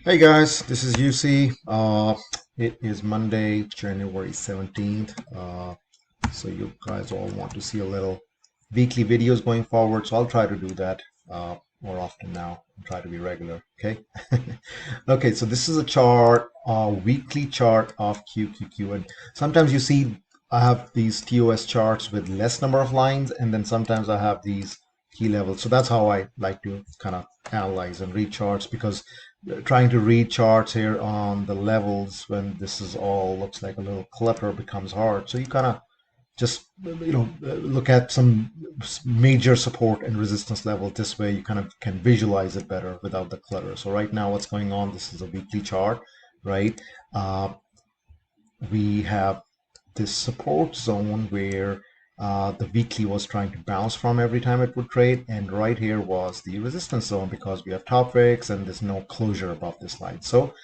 Hey guys, this is UC. It is Monday, January 17th. So you guys all want to see a little weekly videos going forward. So I'll try to do that more often now and try to be regular. Okay. Okay, so this is a chart, weekly chart of QQQ. And sometimes you see I have these TOS charts with less number of lines, and then sometimes I have these key levels. So that's how I like to kind of analyze and read charts, because trying to read charts here on the levels when this is all looks like a little clutter becomes hard. So you kind of just look at some major support and resistance level. This way you kind of can visualize it better without the clutter. So right now what's going on, this is a weekly chart, right? We have this support zone where the weekly was trying to bounce from every time it would trade, and right here was the resistance zone because we have top wicks and there's no closure above this line. So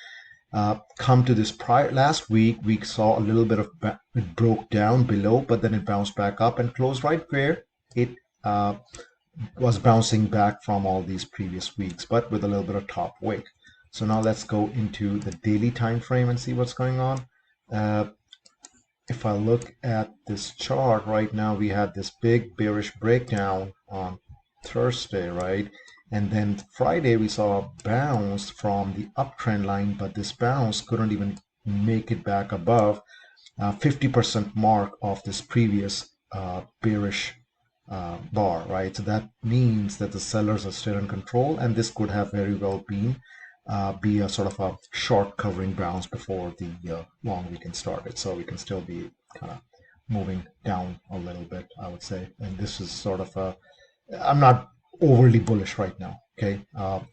come to this last week, we saw a little bit of it broke down below, but then it bounced back up and closed right where it was bouncing back from all these previous weeks, but with a little bit of top wick. So now let's go into the daily time frame and see what's going on. If I look at this chart right now, we had this big bearish breakdown on Thursday, right? And then Friday we saw a bounce from the uptrend line, but this bounce couldn't even make it back above 50% mark of this previous bearish bar, right? So that means that the sellers are still in control, and this could have very well been be a sort of a short covering bounce before the long weekend started. So we can still be kind of moving down a little bit, I would say. And this is sort of a, I'm not overly bullish right now. Okay.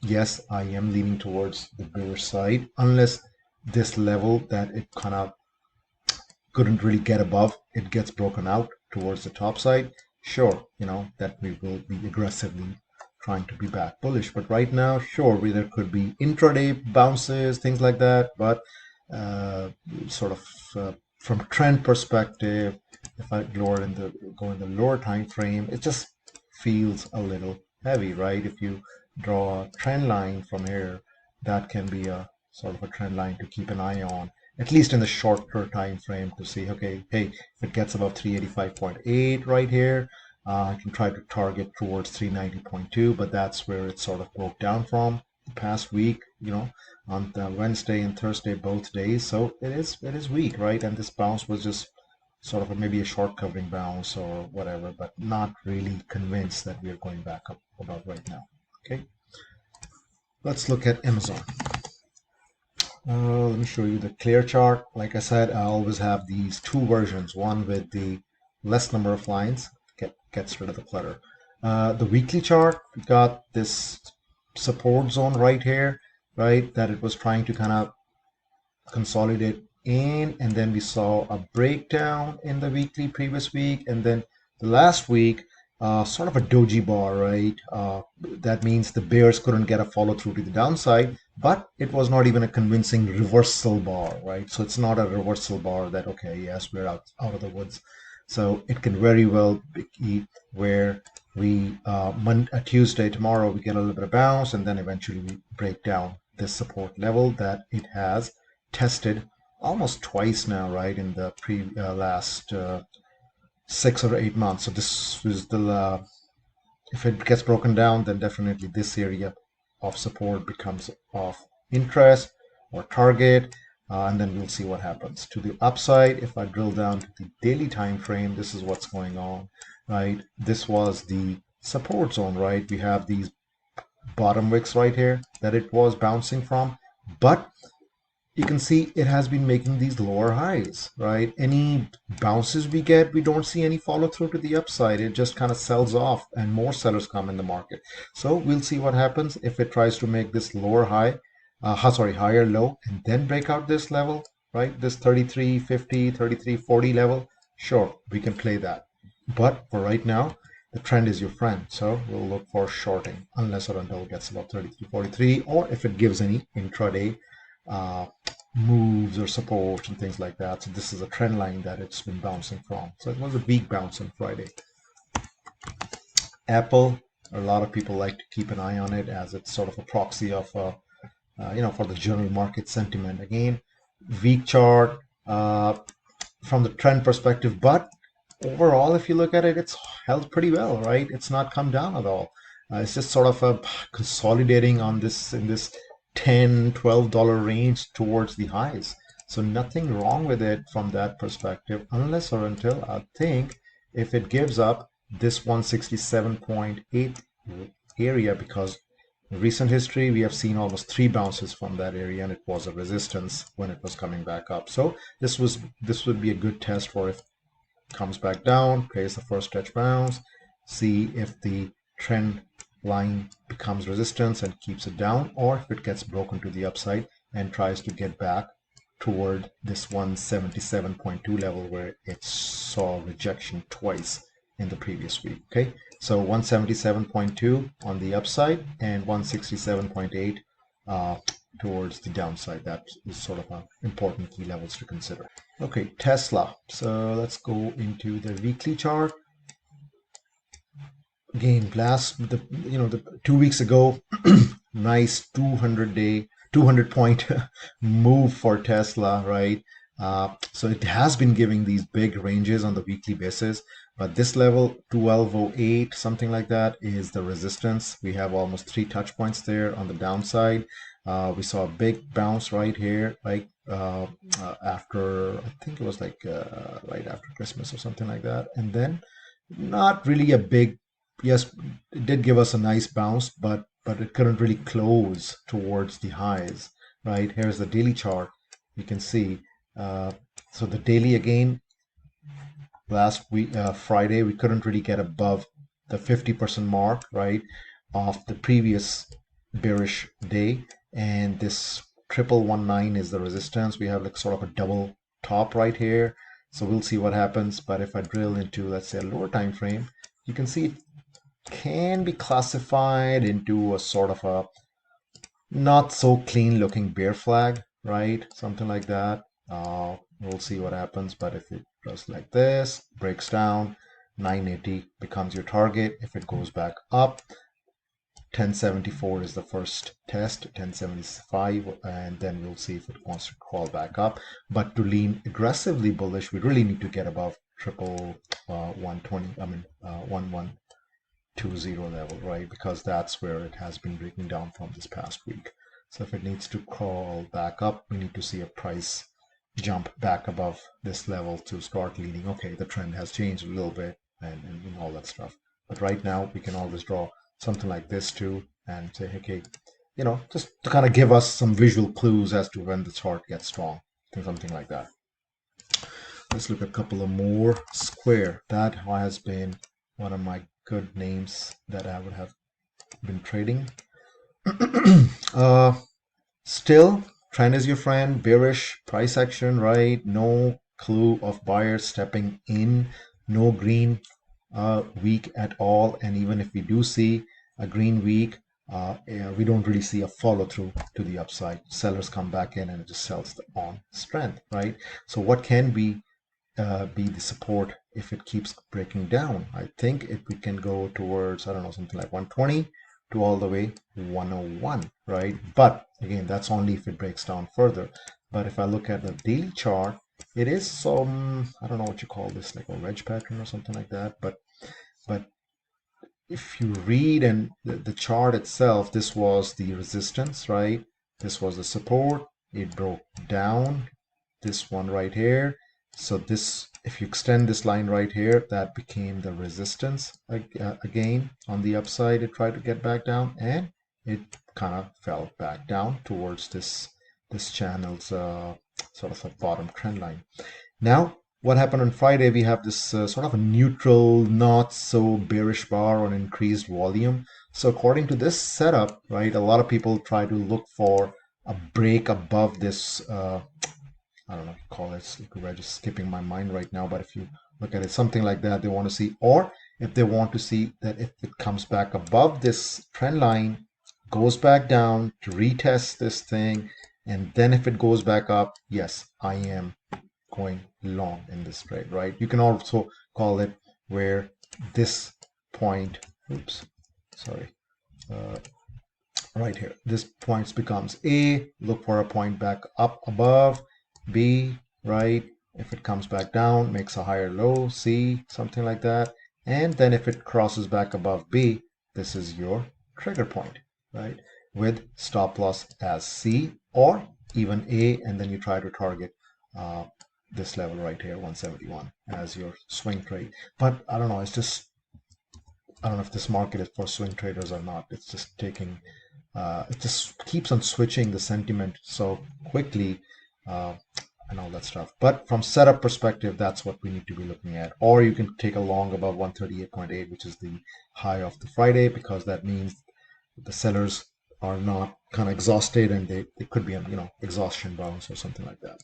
Yes, I am leaning towards the bearish side, unless this level that it kind of couldn't really get above, it gets broken out towards the top side. Sure, that we will be aggressively trying to be back bullish. But right now, sure, there could be intraday bounces, things like that. But sort of from trend perspective, if I go in the lower time frame, it just feels a little heavy, right? If you draw a trend line from here, that can be a sort of a trend line to keep an eye on, at least in the shorter time frame, to see, okay, hey, if it gets above 385.8 right here, I can try to target towards 390.2, but that's where it sort of broke down from the past week, on the Wednesday and Thursday, both days. So it is weak, right? And this bounce was just sort of maybe a short covering bounce or whatever, but not really convinced that we are going back up above right now. Okay, let's look at Amazon. Let me show you the clear chart. Like I said, I always have these two versions, one with the less number of lines, gets rid of the clutter. The weekly chart, we got this support zone right here, right, that it was trying to kind of consolidate in, and then we saw a breakdown in the weekly previous week, and then the last week, sort of a doji bar, right? That means the bears couldn't get a follow through to the downside, but it was not even a convincing reversal bar, right? So it's not a reversal bar that, okay, yes, we're out of the woods. So it can very well be where we Tuesday, tomorrow, we get a little bit of bounce, and then eventually we break down this support level that it has tested almost twice now, right, in the last 6 or 8 months. So this is the if it gets broken down, then definitely this area of support becomes of interest or target, and then we'll see what happens. To the upside, if I drill down to the daily time frame, this is what's going on, right? This was the support zone, right? We have these bottom wicks right here that it was bouncing from, but you can see it has been making these lower highs, right? Any bounces we get, we don't see any follow through to the upside. It just kind of sells off and more sellers come in the market. So we'll see what happens if it tries to make this lower high, higher low, and then break out this level, right? This 33.50, 33.40 level. Sure, we can play that. But for right now, the trend is your friend. So we'll look for shorting unless or until it gets about 33.43, or if it gives any intraday moves or supports and things like that. So this is a trend line that it's been bouncing from. So it was a weak bounce on Friday. Apple, a lot of people like to keep an eye on it as it's sort of a proxy of for the general market sentiment. Again, weak chart from the trend perspective, but overall, if you look at it, it's held pretty well, right? It's not come down at all. It's just sort of consolidating on this in this $10-12 range towards the highs. So nothing wrong with it from that perspective, unless or until I think if it gives up this 167.8 area, because in recent history we have seen almost 3 bounces from that area, and it was a resistance when it was coming back up. So this would be a good test for if comes back down, creates the first stretch bounce, see if the trend line becomes resistance and keeps it down, or if it gets broken to the upside and tries to get back toward this 177.2 level where it saw rejection twice in the previous week. Okay, so 177.2 on the upside and 167.8 towards the downside. That is sort of important key levels to consider. Okay, Tesla. So let's go into the weekly chart. Again, the 2 weeks ago, nice 200 point move for Tesla, right? So it has been giving these big ranges on the weekly basis, but this level 1208, something like that, is the resistance. We have almost 3 touch points there on the downside. We saw a big bounce right here, like after, I think it was like right after Christmas or something like that, and then not really a big, yes, it did give us a nice bounce, but it couldn't really close towards the highs, right? Here's the daily chart. You can see, so the daily again, last week, Friday, we couldn't really get above the 50% mark, right, of the previous bearish day. And this 1119 is the resistance. We have like sort of a double top right here. So we'll see what happens. But if I drill into, let's say, a lower time frame, you can see it can be classified into a sort of a not so clean looking bear flag, right? Something like that. We'll see what happens. But if it does like this, breaks down, 980 becomes your target. If it goes back up, 1074 is the first test, 1075, and then we'll see if it wants to crawl back up. But to lean aggressively bullish, we really need to get above 1120 level, right? Because that's where it has been breaking down from this past week. So if it needs to crawl back up, we need to see a price jump back above this level to start leaning. Okay, the trend has changed a little bit and all that stuff. But right now, we can always draw something like this too and say, okay, just to kind of give us some visual clues as to when the chart gets strong, something like that. Let's look at a couple of more. Square. That has been one of my good names that I would have been trading. Still, trend is your friend. Bearish price action, right? No clue of buyers stepping in. No green week at all. And even if we do see a green week, we don't really see a follow through to the upside. Sellers come back in and it just sells on strength, right? So what can be the support if it keeps breaking down? I think we can go towards, I don't know, something like 120 to all the way 101, right? But again, that's only if it breaks down further. But if I look at the daily chart, it is some, I don't know what you call this, like a wedge pattern or something like that. But if you read and the chart itself, this was the resistance, right? This was the support. It broke down. This one right here. So this, if you extend this line right here, that became the resistance again. On the upside, it tried to get back down, and it kind of fell back down towards this channel's sort of a bottom trend line. Now, what happened on Friday? We have this sort of a neutral, not so bearish bar on increased volume. So according to this setup, right, a lot of people try to look for a break above this. I don't know if you call it, we're just skipping my mind right now, but if you look at it, something like that they want to see, or if they want to see that if it comes back above this trend line, goes back down to retest this thing, and then if it goes back up, yes, I am going long in this trade, right? You can also call it where this point, right here. This point becomes A, look for a point back up above, B, right? If it comes back down, makes a higher low, C, something like that. And then if it crosses back above B, this is your trigger point, right? With stop loss as C or even A, and then you try to target this level right here, 171, as your swing trade. But I don't know, I don't know if this market is for swing traders or not. It's just taking it just keeps on switching the sentiment so quickly and all that stuff. But from setup perspective, that's what we need to be looking at. Or you can take a long above 138.8, which is the high of the Friday, because that means the sellers are not kind of exhausted and they could be a exhaustion bounce or something like that.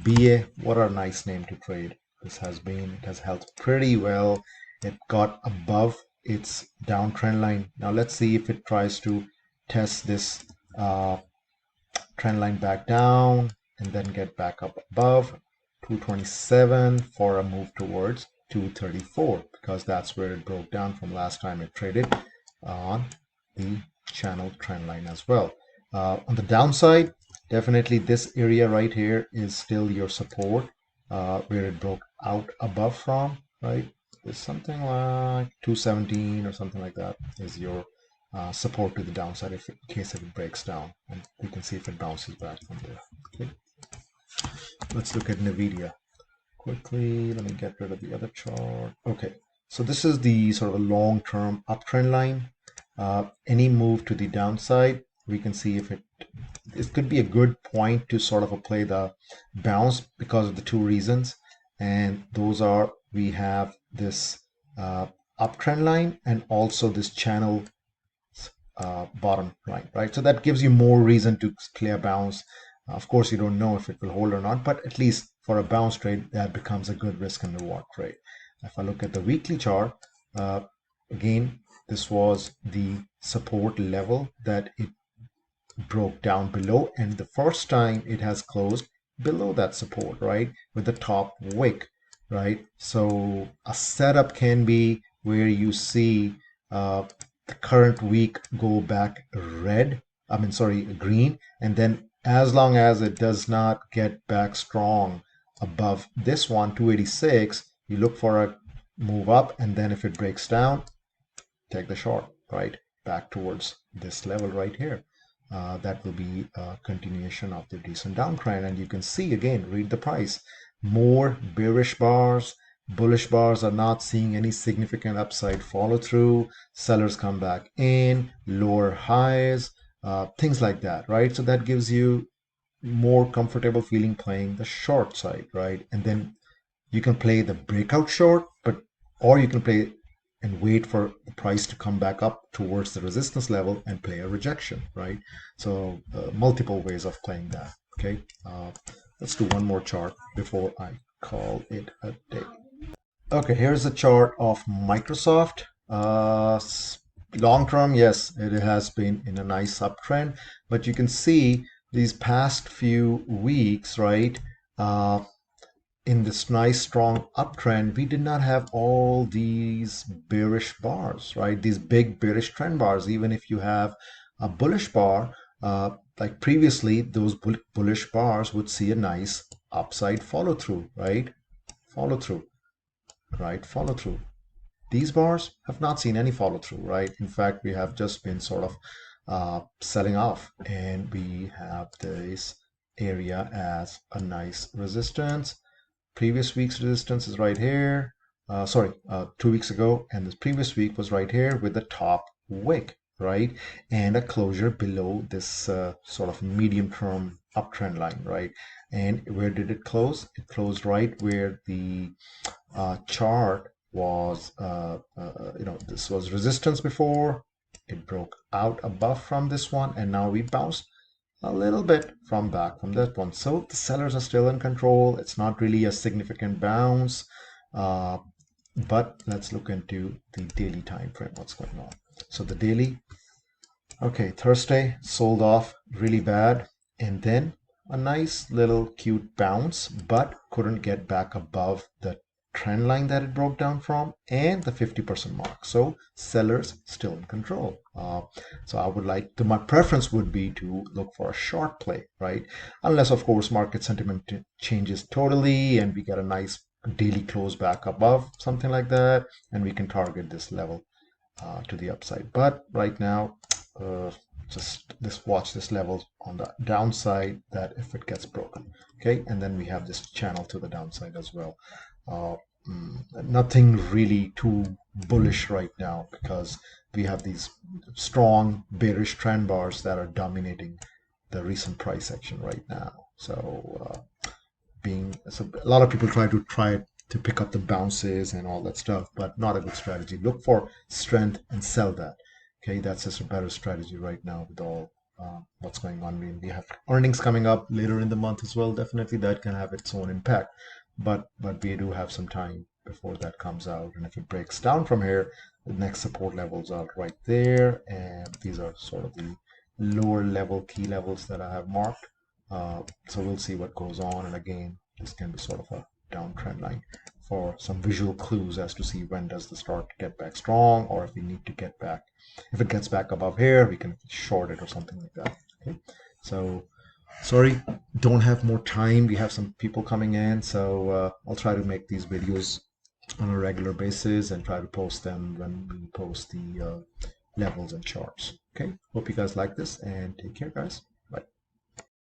BA, what a nice name to trade. This has been, it has held pretty well. It got above its downtrend line. Now let's see if it tries to test this trend line back down and then get back up above 227 for a move towards 234, because that's where it broke down from last time it traded on the channel trend line as well. On the downside, definitely this area right here is still your support, where it broke out above from, right? There's something like 217 or something like that is your support to the downside in case if it breaks down, and we can see if it bounces back from there. Okay, let's look at Nvidia quickly. Let me get rid of the other chart. Okay, so this is the sort of a long-term uptrend line. Any move to the downside, we can see if it could be a good point to sort of play the bounce because of the two reasons, and those are we have this uptrend line and also this channel bottom line, right? So that gives you more reason to play a bounce. Of course, you don't know if it will hold or not, but at least for a bounce trade, that becomes a good risk and reward trade. If I look at the weekly chart, again, this was the support level that it broke down below, and the first time it has closed below that support, right, with the top wick, right? So a setup can be where you see the current week go back green, and then as long as it does not get back strong above this one, 286, you look for a move up, and then if it breaks down, take the short, right, back towards this level right here. That will be a continuation of the decent downtrend, and you can see again, read the price, more bearish bars. Bullish bars are not seeing any significant upside follow through. Sellers come back in, lower highs, things like that, right? So that gives you more comfortable feeling playing the short side, right? And then you can play the breakout short, or you can play and wait for the price to come back up towards the resistance level and play a rejection, right? So multiple ways of playing that. Okay, let's do one more chart before I call it a day. Okay, here's a chart of Microsoft. Long term, yes, it has been in a nice uptrend, but you can see these past few weeks, right? In this nice strong uptrend, we did not have all these bearish bars, right? These big bearish trend bars. Even if you have a bullish bar, like previously, those bullish bars would see a nice upside follow through, right? Follow through, right? Follow through. These bars have not seen any follow through, right? In fact, we have just been sort of selling off, and we have this area as a nice resistance. Previous week's resistance is right here. 2 weeks ago, and this previous week was right here with the top wick, right? And a closure below this sort of medium-term uptrend line, right? And where did it close? It closed right where the chart was, this was resistance before. It broke out above from this one, and now we bounced a little bit from that one. So the sellers are still in control. It's not really a significant bounce, but let's look into the daily time frame, what's going on. So the daily, okay, Thursday sold off really bad, and then a nice little cute bounce, but couldn't get back above the trend line that it broke down from and the 50% mark. So sellers still in control. So I would like to, my preference would be to look for a short play, right? Unless of course market sentiment changes totally and we get a nice daily close back above, something like that, and we can target this level to the upside. But right now, just watch this level on the downside, that if it gets broken, okay, and then we have this channel to the downside as well. Nothing really too bullish right now because we have these strong bearish trend bars that are dominating the recent price action right now. So a lot of people try to pick up the bounces and all that stuff, but not a good strategy. Look for strength and sell that. Okay, that's just a better strategy right now with all what's going on. I mean, we have earnings coming up later in the month as well. Definitely, that can have its own impact, but we do have some time before that comes out. And if it breaks down from here, the next support levels are right there, and these are sort of the lower level key levels that I have marked. So we'll see what goes on, and again, this can be sort of a downtrend line for some visual clues as to see when does the start get back strong, or if we need to get back. If it gets back above here, we can short it or something like that. Okay, so sorry, don't have more time. We have some people coming in, so I'll try to make these videos on a regular basis and try to post them when we post the levels and charts. Okay, hope you guys like this, and take care, guys.